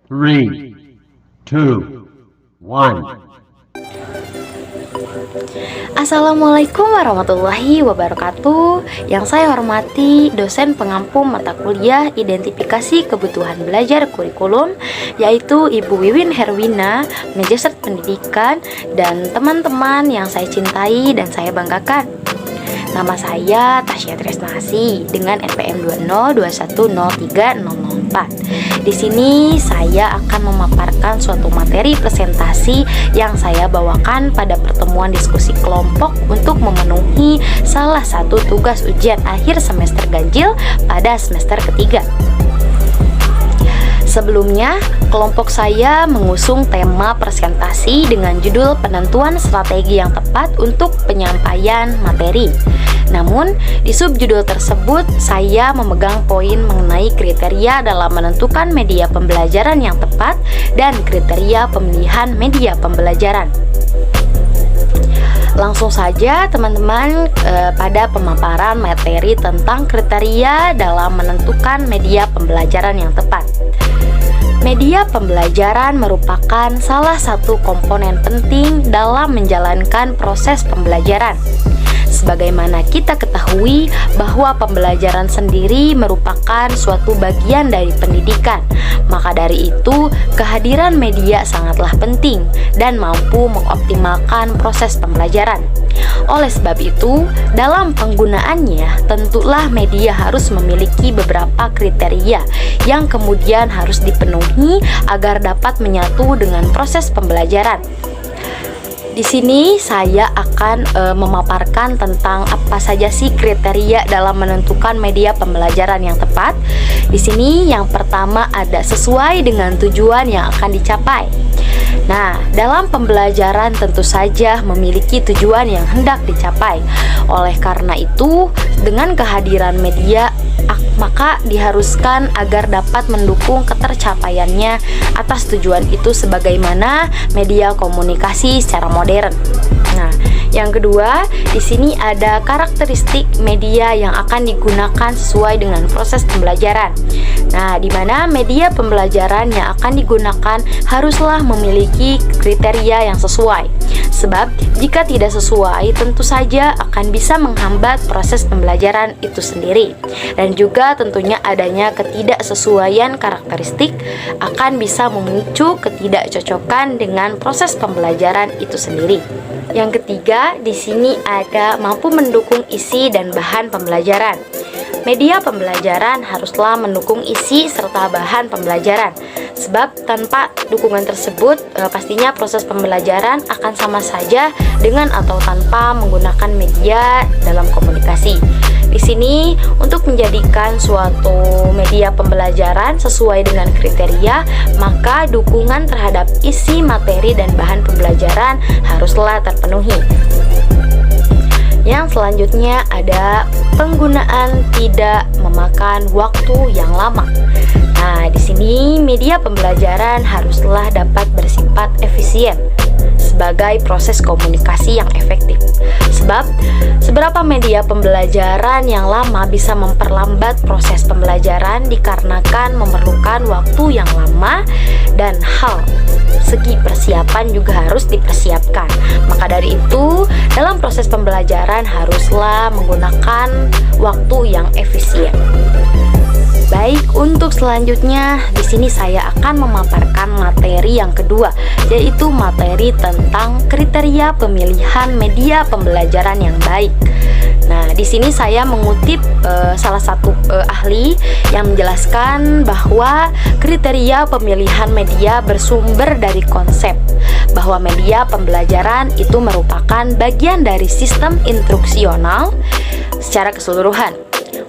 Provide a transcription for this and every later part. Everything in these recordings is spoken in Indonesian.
Three, two, one. Assalamualaikum warahmatullahi wabarakatuh. Yang saya hormati dosen pengampu mata kuliah identifikasi kebutuhan belajar kurikulum, yaitu Ibu Wiwin Herwina, Manajer Pendidikan, dan teman-teman yang saya cintai dan saya banggakan. Nama saya Tasya Tresnasi dengan NPM 202103004. Di sini saya akan memaparkan suatu materi presentasi yang saya bawakan pada pertemuan diskusi kelompok untuk memenuhi salah satu tugas ujian akhir semester ganjil pada semester ketiga. Sebelumnya, kelompok saya mengusung tema presentasi dengan judul penentuan strategi yang tepat untuk penyampaian materi. Namun, di subjudul tersebut saya memegang poin mengenai kriteria dalam menentukan media pembelajaran yang tepat dan kriteria pemilihan media pembelajaran. Langsung saja teman-teman pada pemaparan materi tentang kriteria dalam menentukan media pembelajaran yang tepat. Media pembelajaran merupakan salah satu komponen penting dalam menjalankan proses pembelajaran. Sebagaimana kita ketahui bahwa pembelajaran sendiri merupakan suatu bagian dari pendidikan, maka dari itu kehadiran media sangatlah penting dan mampu mengoptimalkan proses pembelajaran. Oleh sebab itu, dalam penggunaannya tentulah media harus memiliki beberapa kriteria yang kemudian harus dipenuhi agar dapat menyatu dengan proses pembelajaran. Di sini saya akan memaparkan tentang apa saja sih kriteria dalam menentukan media pembelajaran yang tepat. Di sini yang pertama ada sesuai dengan tujuan yang akan dicapai. Nah, dalam pembelajaran tentu saja memiliki tujuan yang hendak dicapai. Oleh karena itu, dengan kehadiran media maka diharuskan agar dapat mendukung ketercapaiannya atas tujuan itu sebagaimana media komunikasi secara modern. Nah, yang kedua, di sini ada karakteristik media yang akan digunakan sesuai dengan proses pembelajaran. Nah, di mana media pembelajaran yang akan digunakan haruslah memiliki kriteria yang sesuai. Sebab jika tidak sesuai, tentu saja akan bisa menghambat proses pembelajaran itu sendiri. Dan juga tentunya adanya ketidaksesuaian karakteristik akan bisa memicu ketidakcocokan dengan proses pembelajaran itu sendiri. Yang ketiga, di sini ada mampu mendukung isi dan bahan pembelajaran. Media pembelajaran haruslah mendukung isi serta bahan pembelajaran. Sebab tanpa dukungan tersebut, pastinya proses pembelajaran akan sama saja dengan atau tanpa menggunakan media dalam komunikasi. Di sini untuk menjadikan suatu media pembelajaran sesuai dengan kriteria, maka dukungan terhadap isi materi dan bahan pembelajaran haruslah terpenuhi. Yang selanjutnya ada penggunaan tidak memakan waktu yang lama. Nah, di sini media pembelajaran haruslah dapat bersifat efisien sebagai proses komunikasi yang efektif. Sebab seberapa media pembelajaran yang lama bisa memperlambat proses pembelajaran dikarenakan memerlukan waktu yang lama dan hal segi persiapan juga harus dipersiapkan. Maka dari itu, dalam proses pembelajaran haruslah menggunakan waktu yang efisien. Baik, untuk selanjutnya di sini saya akan memaparkan materi yang kedua, yaitu materi tentang kriteria pemilihan media pembelajaran yang baik. Nah, di sini saya mengutip salah satu ahli yang menjelaskan bahwa kriteria pemilihan media bersumber dari konsep bahwa media pembelajaran itu merupakan bagian dari sistem instruksional secara keseluruhan.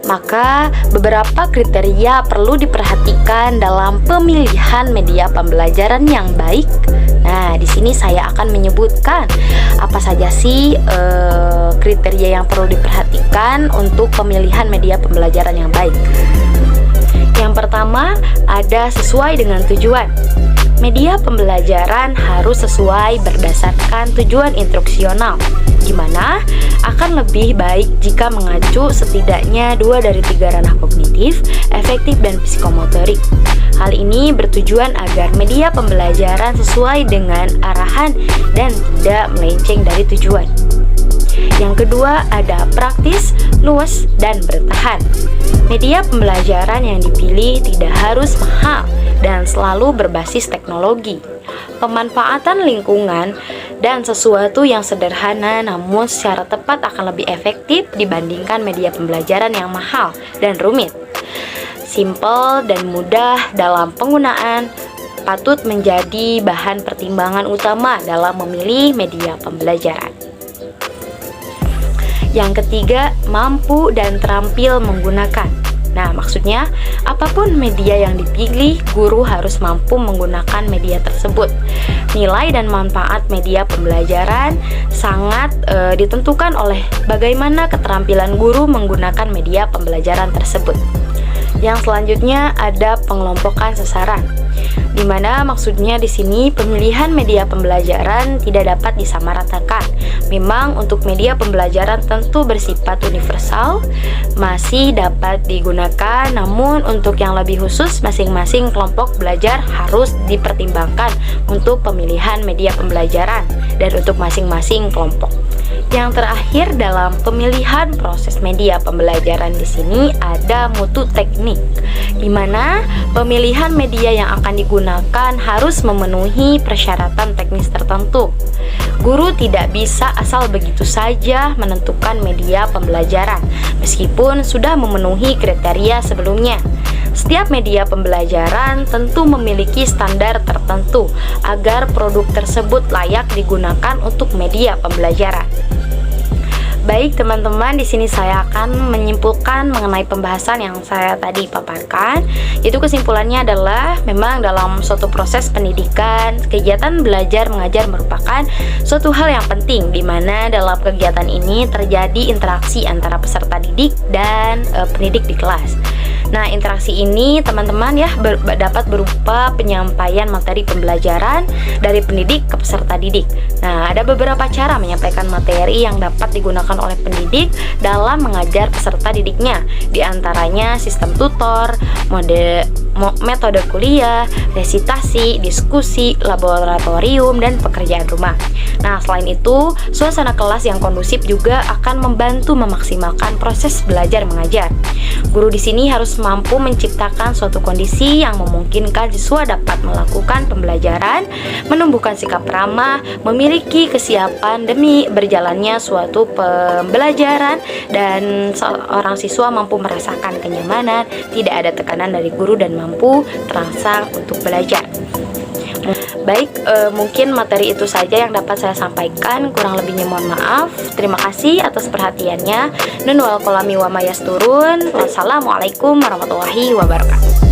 Maka beberapa kriteria perlu diperhatikan dalam pemilihan media pembelajaran yang baik. Nah, di sini saya akan menyebutkan apa saja sih kriteria yang perlu diperhatikan untuk pemilihan media pembelajaran yang baik. Yang pertama ada sesuai dengan tujuan. Media pembelajaran harus sesuai berdasarkan tujuan instruksional, di mana akan lebih baik jika mengacu setidaknya 2 dari 3 ranah kognitif, efektif, dan psikomotorik. Hal ini bertujuan agar media pembelajaran sesuai dengan arahan dan tidak melenceng dari tujuan. Yang kedua ada praktis, luas, dan bertahan. Media pembelajaran yang dipilih tidak harus mahal dan selalu berbasis teknologi. Pemanfaatan lingkungan dan sesuatu yang sederhana namun secara tepat akan lebih efektif dibandingkan media pembelajaran yang mahal dan rumit. Simple dan mudah dalam penggunaan patut menjadi bahan pertimbangan utama dalam memilih media pembelajaran. Yang ketiga, mampu dan terampil menggunakan. Nah, maksudnya apapun media yang dipilih, guru harus mampu menggunakan media tersebut. Nilai dan manfaat media pembelajaran sangat ditentukan oleh bagaimana keterampilan guru menggunakan media pembelajaran tersebut. Yang selanjutnya ada pengelompokan sasaran, di mana maksudnya di sini pemilihan media pembelajaran tidak dapat disamaratakan. Memang untuk media pembelajaran tentu bersifat universal, masih dapat digunakan, namun untuk yang lebih khusus masing-masing kelompok belajar harus dipertimbangkan untuk pemilihan media pembelajaran dan untuk masing-masing kelompok. Yang terakhir dalam pemilihan proses media pembelajaran di sini ada mutu teknik, di mana pemilihan media yang akan digunakan harus memenuhi persyaratan teknis tertentu. Guru tidak bisa asal begitu saja menentukan media pembelajaran, meskipun sudah memenuhi kriteria sebelumnya. Setiap media pembelajaran tentu memiliki standar tertentu agar produk tersebut layak digunakan untuk media pembelajaran. Baik teman-teman, di sini saya akan menyimpulkan mengenai pembahasan yang saya tadi paparkan. Yaitu kesimpulannya adalah memang dalam suatu proses pendidikan, kegiatan belajar mengajar merupakan suatu hal yang penting, di mana dalam kegiatan ini terjadi interaksi antara peserta didik dan pendidik di kelas. Nah, interaksi ini teman-teman ya dapat berupa penyampaian materi pembelajaran dari pendidik ke peserta didik. Nah, ada beberapa cara menyampaikan materi yang dapat digunakan oleh pendidik dalam mengajar peserta didiknya. Di antaranya sistem tutor, metode kuliah, resitasi, diskusi, laboratorium, dan pekerjaan rumah. Nah, selain itu, suasana kelas yang kondusif juga akan membantu memaksimalkan proses belajar mengajar. Guru di sini harus mampu menciptakan suatu kondisi yang memungkinkan siswa dapat melakukan pembelajaran, menumbuhkan sikap ramah, memiliki kesiapan demi berjalannya suatu pembelajaran, dan seorang siswa mampu merasakan kenyamanan, tidak ada tekanan dari guru, dan mampu terangsang untuk belajar. Baik, mungkin materi itu saja yang dapat saya sampaikan. Kurang lebihnya mohon maaf. Terima kasih atas perhatiannya. Nun wal kolami wa mayasturun. Wassalamualaikum warahmatullahi wabarakatuh.